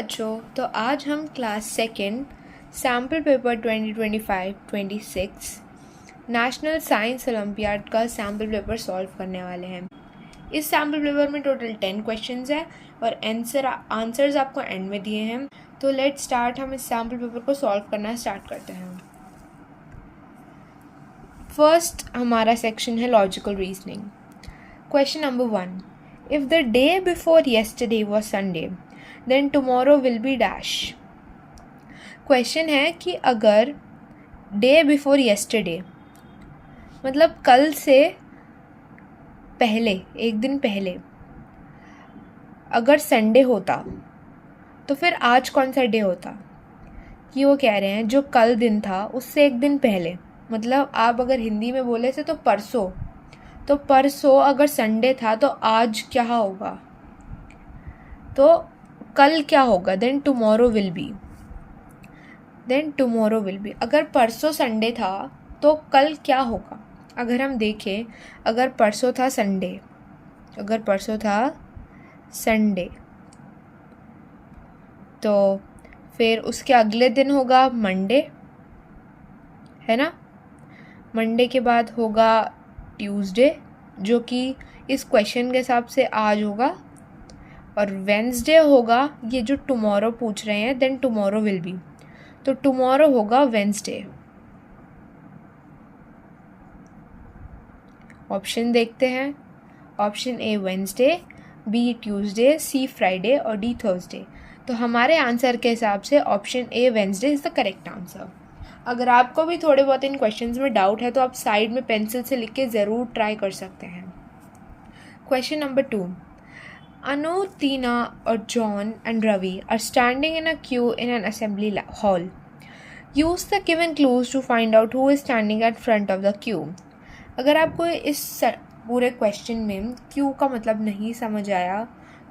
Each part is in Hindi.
बच्चों, तो आज हम class second sample paper 2025-26 national science olympiad का सैम्पल पेपर सॉल्व करने वाले हैं। इस सैम्पल पेपर में टोटल 10 क्वेश्चंस है और आंसर्स आपको एंड में दिए हैं। तो लेट स्टार्ट, हम इस सैम्पल पेपर को सॉल्व करना स्टार्ट करते हैं। फर्स्ट हमारा सेक्शन है logical reasoning. Question number 1, if the day before yesterday was Sunday then tomorrow will be dash. Question है कि अगर डे बिफोर येस्टरडे मतलब कल से पहले, एक दिन पहले अगर संडे होता तो फिर आज कौन सा डे होता। कि वो कह रहे हैं जो कल दिन था उससे एक दिन पहले, मतलब आप अगर हिंदी में बोले थे तो परसों अगर संडे था तो आज क्या होगा, तो कल क्या होगा, देन टुमारो विल बी। अगर परसों संडे था तो कल क्या होगा। अगर हम देखें, अगर परसों था संडे तो फिर उसके अगले दिन होगा मंडे, है ना। मंडे के बाद होगा ट्यूसडे, जो कि इस क्वेश्चन के हिसाब से आज होगा, और वेंसडे होगा ये जो टुमारो पूछ रहे हैं, देन टुमारो विल बी, तो टुमारो होगा वेंसडे। ऑप्शन देखते हैं। Option A Wednesday, B Tuesday, C Friday और डी थर्सडे। तो हमारे आंसर के हिसाब से option A Wednesday is the correct answer. अगर आपको भी थोड़े बहुत इन क्वेश्चंस में डाउट है तो आप साइड में पेंसिल से लिख के ज़रूर ट्राई कर सकते हैं। Question number 2, Anu, Tina or John and Ravi are standing in a queue in an assembly hall. Use the given clues to find out who is standing at front of the queue. अगर आपको इस पूरे क्वेश्चन में क्यू का मतलब नहीं समझ आया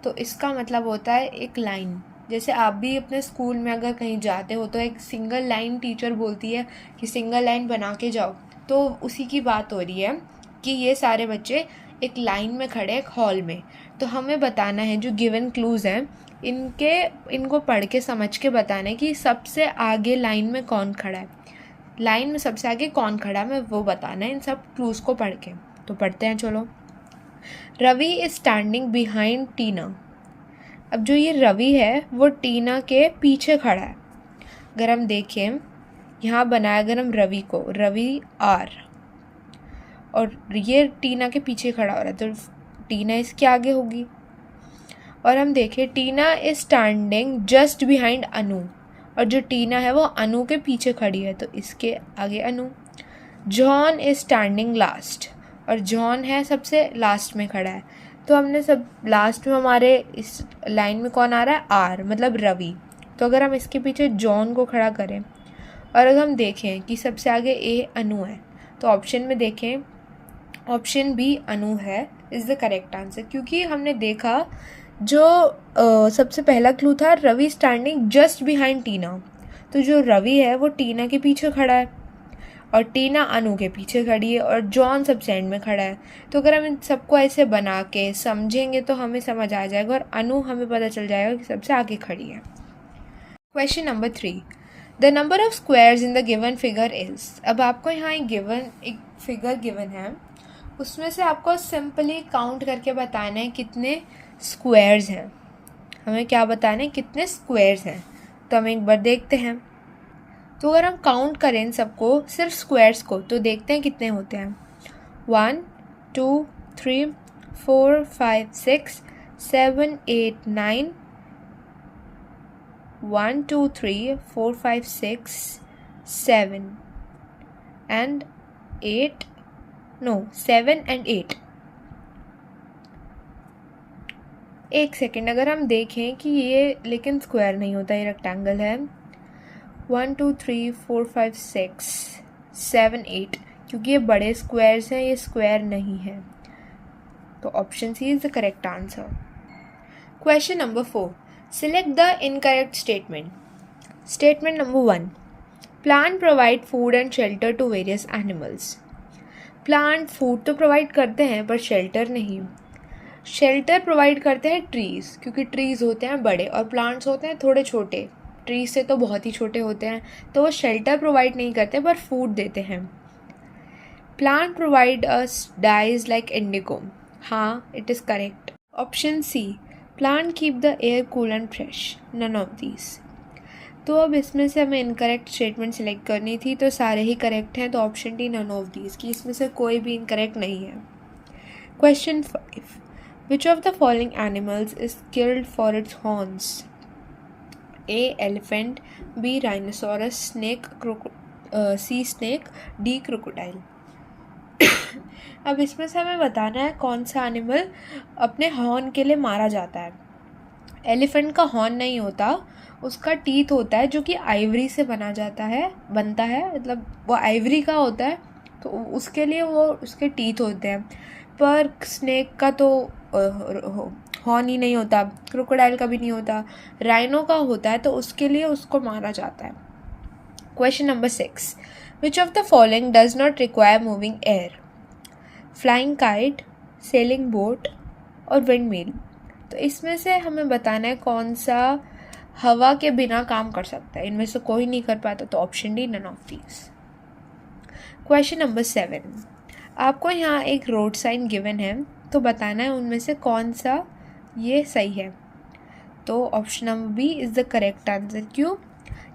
तो इसका मतलब होता है एक लाइन। जैसे आप भी अपने स्कूल में अगर कहीं जाते हो तो एक सिंगल लाइन टीचर बोलती है कि सिंगल लाइन बना के जाओ, तो उसी की बात हो रही है कि ये सारे बच्चे एक लाइन में खड़े एक हॉल में। तो हमें बताना है जो गिवन क्लूज़ हैं इनको पढ़ के समझ के बताना है कि सबसे आगे लाइन में कौन खड़ा है, लाइन में सबसे आगे कौन खड़ा है, मैं वो बताना है इन सब क्लूज़ को पढ़ के। तो पढ़ते हैं चलो। रवि इज़ स्टैंडिंग बिहाइंड टीना। अब जो ये रवि है वो टीना के पीछे खड़ा है। अगर हम देखें यहाँ बनाया, अगर हम रवि आर और ये टीना के पीछे खड़ा हो रहा है तो टीना इसके आगे होगी। और हम देखें टीना इज स्टैंडिंग जस्ट बिहाइंड अनु, और जो टीना है वो अनु के पीछे खड़ी है तो इसके आगे अनु। जॉन इज स्टैंडिंग लास्ट, और जॉन है सबसे लास्ट में खड़ा है, तो हमने सब लास्ट में हमारे इस लाइन में कौन आ रहा है, आर मतलब रवि। तो अगर हम इसके पीछे जॉन को खड़ा करें और अगर हम देखें कि सबसे आगे ए अनु है तो ऑप्शन में देखें ऑप्शन बी अनु है इज़ द करेक्ट आंसर। क्योंकि हमने देखा जो सबसे पहला क्लू था रवि स्टैंडिंग जस्ट बिहाइंड टीना, तो जो रवि है वो टीना के पीछे खड़ा है और टीना अनु के पीछे खड़ी है और जॉन सबसे एंड में खड़ा है। तो अगर हम इन सबको ऐसे बना के समझेंगे तो हमें समझ आ जाएगा और अनु हमें पता चल जाएगा कि सबसे आगे खड़ी है। Question number 3, the number of squares in the given figure is. अब आपको यहाँ एक फिगर गिवन है, उसमें से आपको सिंपली काउंट करके बताना है कितने स्क्वायर्स हैं। हमें क्या बताना है, कितने स्क्वायर्स हैं। तो हम एक बार देखते हैं। तो अगर हम काउंट करें इन सबको, सिर्फ स्क्वायर्स को, तो देखते हैं कितने होते हैं। 1 2 3 4 5 6 7 8 9 1 2 3 4 5 6 7 and 8 7 and 8। एक सेकेंड, अगर हम देखें कि ये लेकिन स्क्वायर नहीं होता, ये रेक्टेंगल है। 1 2 3 4 5 6 7 8, क्योंकि ये बड़े स्क्वायर्स हैं, ये स्क्वायर नहीं है, तो option C is the correct answer. Question number 4, select the incorrect statement. Statement number 1, plant provide food and shelter to various animals. Plant food तो प्रोवाइड करते हैं पर शेल्टर नहीं। शेल्टर प्रोवाइड करते हैं ट्रीज़, क्योंकि ट्रीज़ होते हैं बड़े और प्लांट्स होते हैं थोड़े छोटे, ट्रीज से तो बहुत ही छोटे होते हैं, तो वो शेल्टर प्रोवाइड नहीं करते पर फूड देते हैं। Plant provide us dyes like indigo, हाँ it is correct. Option C, plant keep the air cool and fresh, none of these. तो अब इसमें से हमें इनकरेक्ट स्टेटमेंट सेलेक्ट करनी थी, तो सारे ही करेक्ट हैं, तो option D none of these की इसमें से कोई भी इनकरेक्ट नहीं है। Question 5, which of the following animals is killed for its horns? A elephant, B rhinoceros, C snake, D crocodile। अब इसमें से हमें बताना है कौन सा एनिमल अपने हॉर्न के लिए मारा जाता है। एलिफेंट का हॉर्न नहीं होता, उसका टीथ होता है जो कि आइवरी से बनता है, मतलब वो आइवरी का होता है, तो उसके लिए वो उसके टीथ होते हैं। पर स्नेक का तो हॉर्न ही नहीं होता, क्रोकोडाइल का भी नहीं होता, राइनो का होता है, तो उसके लिए उसको मारा जाता है। Question number 6, which of the following does not require moving air? Flying kite, sailing boat और विंड मिल। तो इसमें से हमें बताना है कौन सा हवा के बिना काम कर सकता है। इनमें से कोई नहीं कर पाता, तो option D none of these. Question number 7, आपको यहाँ एक रोड साइन गिवन है, तो बताना है उनमें से कौन सा ये सही है। तो option number B is the correct answer. क्यों?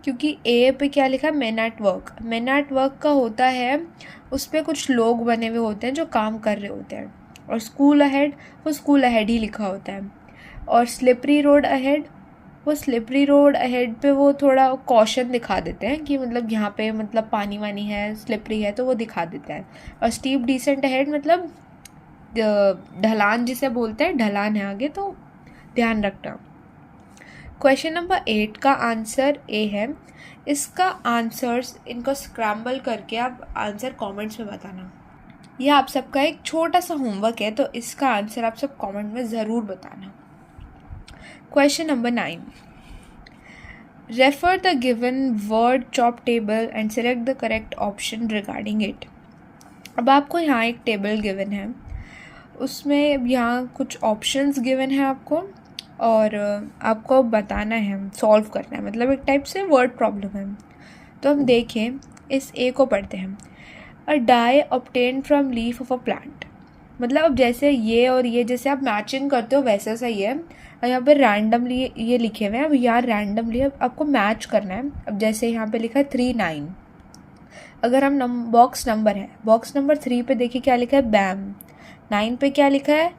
क्योंकि ए पे क्या लिखा है, man at work. Man at work का होता है उस पर कुछ लोग बने हुए होते हैं जो काम कर रहे होते हैं, और स्कूल अहेड, वो स्कूल अहेड ही लिखा होता है। और स्लिपरी रोड अहेड, वो स्लिपरी रोड अहेड पे वो थोड़ा कॉशन दिखा देते हैं कि मतलब यहाँ पे मतलब पानी वानी है, स्लिपरी है, तो वो दिखा देता है। और स्टीप डिसेंट अहेड मतलब ढलान जिसे बोलते हैं, ढलान है आगे, तो ध्यान रखना। क्वेश्चन नंबर 8 का आंसर ए है। इसका आंसर्स इनको स्क्रैम्बल करके आप आंसर कमेंट्स में बताना। यह आप सबका एक छोटा सा होमवर्क है, तो इसका आंसर आप सब कमेंट में ज़रूर बताना। Question number 9, refer the given word chop table and select the correct option regarding it. अब आपको यहाँ एक टेबल गिवन है, उसमें यहाँ कुछ ऑप्शंस गिवन है आपको, और आपको बताना है, सॉल्व करना है, मतलब एक टाइप से वर्ड प्रॉब्लम है। तो हम देखें, इस ए को पढ़ते हैं। A dye obtain from leaf of a plant, मतलब अब जैसे ये और ये जैसे आप मैचिंग करते हो वैसा सही है। और यहाँ पे रैंडमली ये लिखे हुए हैं, अब यहाँ रैंडमली आपको मैच करना है। अब जैसे यहाँ पे लिखा है 3 9, अगर हम बॉक्स नंबर है, बॉक्स नंबर 3 पे देखिए क्या लिखा है, बैम। 9 पे क्या लिखा है,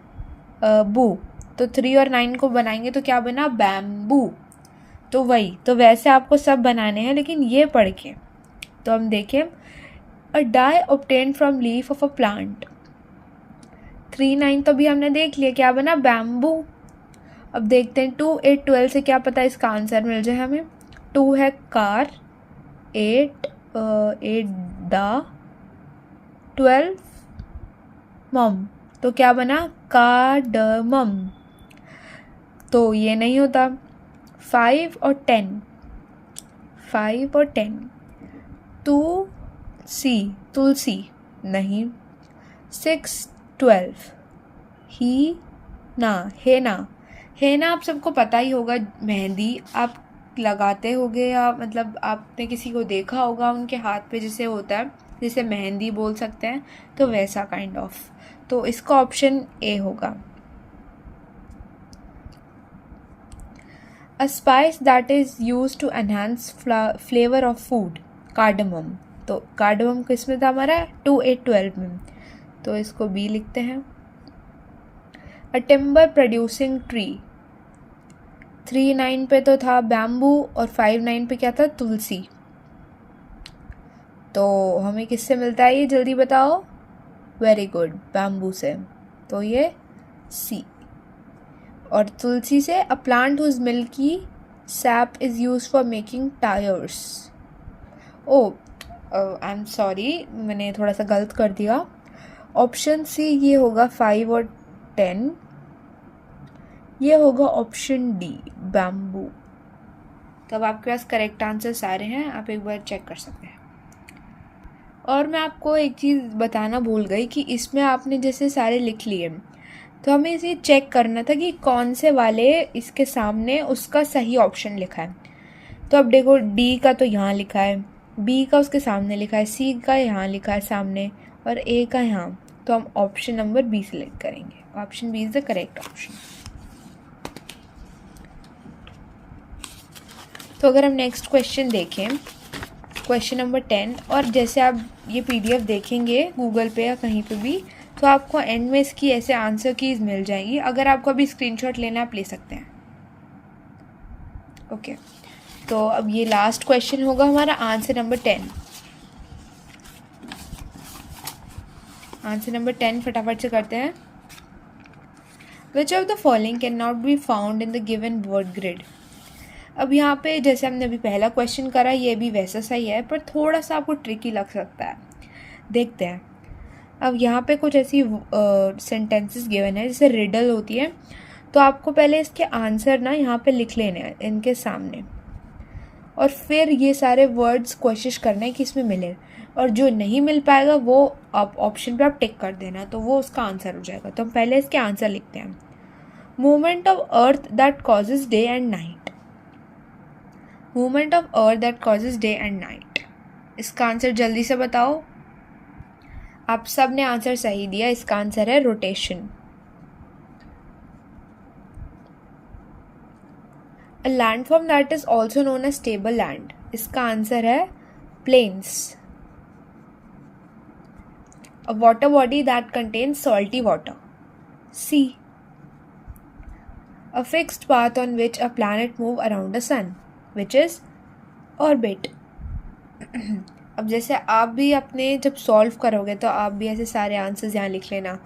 बू। तो 3 और 9 को बनाएंगे तो क्या बना, बैम्बू। तो वही, तो वैसे आपको सब बनाने हैं, लेकिन ये पढ़ के। तो हम देखें, a dye obtain from leaf of a plant. 3 9 तो भी हमने देख लिया, क्या बना, बैम्बू। अब देखते हैं 2 8 12 से क्या पता इसका आंसर मिल जाए हमें। 2 है कार, 8 डा, 12 मम, तो क्या बना, कार्डमम। तो ये नहीं होता। 5 और 10, 5 और 10, तुलसी नहीं। 6 12, हेना आप सबको पता ही होगा, मेहंदी आप लगाते होगे, या मतलब आपने किसी को देखा होगा उनके हाथ पे जिसे होता है, जिसे मेहंदी बोल सकते हैं, तो वैसा काइंड ऑफ। तो इसका ऑप्शन ए होगा। A spice that is used to enhance flavor of food, cardamom। तो कार्डमम किस में था हमारा, 2 8 12 में, तो इसको बी लिखते हैं। A timber producing tree, 3 9 पे तो था बैम्बू, और 5 9 पे क्या था, तुलसी। तो हमें किससे मिलता है ये, जल्दी बताओ। वेरी गुड, बैम्बू से, तो ये सी। और तुलसी से, a plant whose milky sap is use for making tyres. O I am sorry, मैंने थोड़ा सा गलत कर दिया। ऑप्शन सी ये होगा 5 और 10, ये होगा ऑप्शन डी बैम्बू। तब आपके पास करेक्ट आंसर सारे हैं, आप एक बार चेक कर सकते हैं। और मैं आपको एक चीज़ बताना भूल गई कि इसमें आपने जैसे सारे लिख लिए, तो हमें इसे चेक करना था कि कौन से वाले इसके सामने उसका सही ऑप्शन लिखा है। तो अब देखो डी का तो यहाँ लिखा है, बी का उसके सामने लिखा है, सी का यहाँ लिखा है सामने और ए का यहाँ। तो हम ऑप्शन नंबर बी सिलेक्ट करेंगे। Option B is the correct option. तो अगर हम नेक्स्ट क्वेश्चन देखें, क्वेश्चन नंबर 10, और जैसे आप ये पीडीएफ देखेंगे गूगल पे या कहीं पे भी, तो आपको एंड में इसकी ऐसे आंसर कीज मिल जाएगी। अगर आपको अभी स्क्रीनशॉट लेना आप ले सकते हैं। ओके, तो अब ये लास्ट क्वेश्चन होगा हमारा आंसर नंबर 10। आंसर नंबर 10 फटाफट से करते हैं। विच of the following can not be found in the given word grid. अब यहाँ पे जैसे हमने अभी पहला क्वेश्चन करा, ये भी वैसा सही है पर थोड़ा सा आपको ट्रिकी लग सकता है। देखते हैं। अब यहाँ पे कुछ ऐसी सेंटेंसेस गिवन है जैसे रिडल होती है, तो आपको पहले इसके आंसर ना यहाँ पे लिख लेने हैं इनके सामने, और फिर ये सारे वर्ड्स कोशिश करना है कि इसमें मिले, और जो नहीं मिल पाएगा वो आप ऑप्शन पे आप टिक कर देना, तो वो उसका आंसर हो जाएगा। तो हम पहले इसके आंसर लिखते हैं। Movement of earth that causes day and night. Movement of earth that causes day and night, इसका आंसर जल्दी से बताओ। आप सब ने आंसर सही दिया, इसका आंसर है rotation. A landform that is also known as stable land, इसका आंसर है plains. A water body that contains salty water, sea. A fixed path on which a planet move around the sun, which is orbit. अब जैसे आप भी अपने जब सॉल्व करोगे तो आप भी ऐसे सारे आंसर्स यहाँ लिख लेना।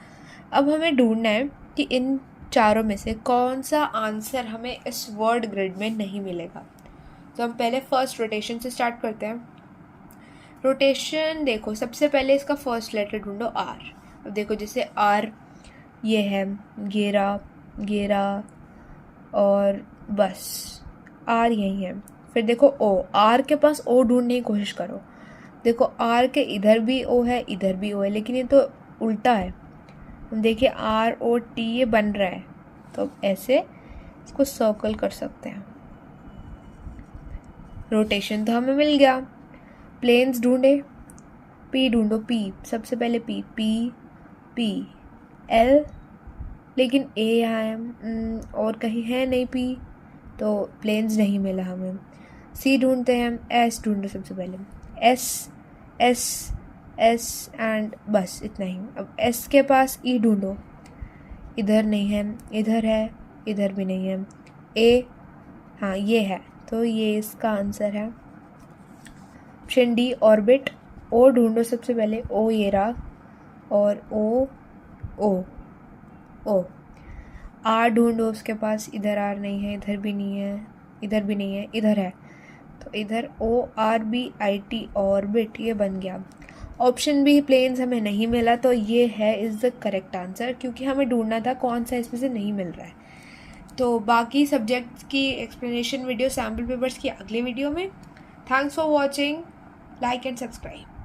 अब हमें ढूंढना है कि इन चारों में से कौन सा आंसर हमें इस वर्ड ग्रिड में नहीं मिलेगा। तो हम पहले फर्स्ट रोटेशन से स्टार्ट करते हैं। रोटेशन देखो, सबसे पहले इसका फर्स्ट लेटर ढूंढो, आर। अब देखो जैसे आर ये है, घेरा घेरा और बस आर यही है। फिर देखो ओ, आर के पास ओ ढूंढने की कोशिश करो। देखो आर के इधर भी ओ है, इधर भी ओ है, लेकिन ये तो उल्टा है। देखिए आर ओ टी ये बन रहा है, तो ऐसे इसको सर्कल कर सकते हैं। रोटेशन तो हमें मिल गया। प्लेन्स ढूंढे, पी ढूंढो, पी सबसे पहले पी पी पी एल, लेकिन ए यहाँ है और कहीं है नहीं पी, तो प्लेन्स नहीं मिला हमें। सी ढूंढते हैं, एस ढूंढो सबसे पहले, एस एस एस एंड बस इतना ही। अब एस के पास ई ढूंढो, इधर नहीं है, इधर है, इधर भी नहीं है। ए हाँ ये है, तो ये इसका आंसर है ऑप्शन डी ऑर्बिट। ओ ढूंढो सबसे पहले, ओ ये रहा, और ओ ओ ओ। आर ढूंढो उसके पास, इधर आर नहीं है, इधर भी नहीं है, इधर भी नहीं है, इधर है, तो इधर O R B I T orbit ये बन गया। ऑप्शन बी प्लेन्स हमें नहीं मिला, तो ये है इज़ द करेक्ट आंसर, क्योंकि हमें ढूंढना था कौन सा इसमें से नहीं मिल रहा है। तो बाकी सब्जेक्ट्स की एक्सप्लेनेशन वीडियो सैम्पल पेपर्स की अगले वीडियो में। Thanks for watching, like and subscribe.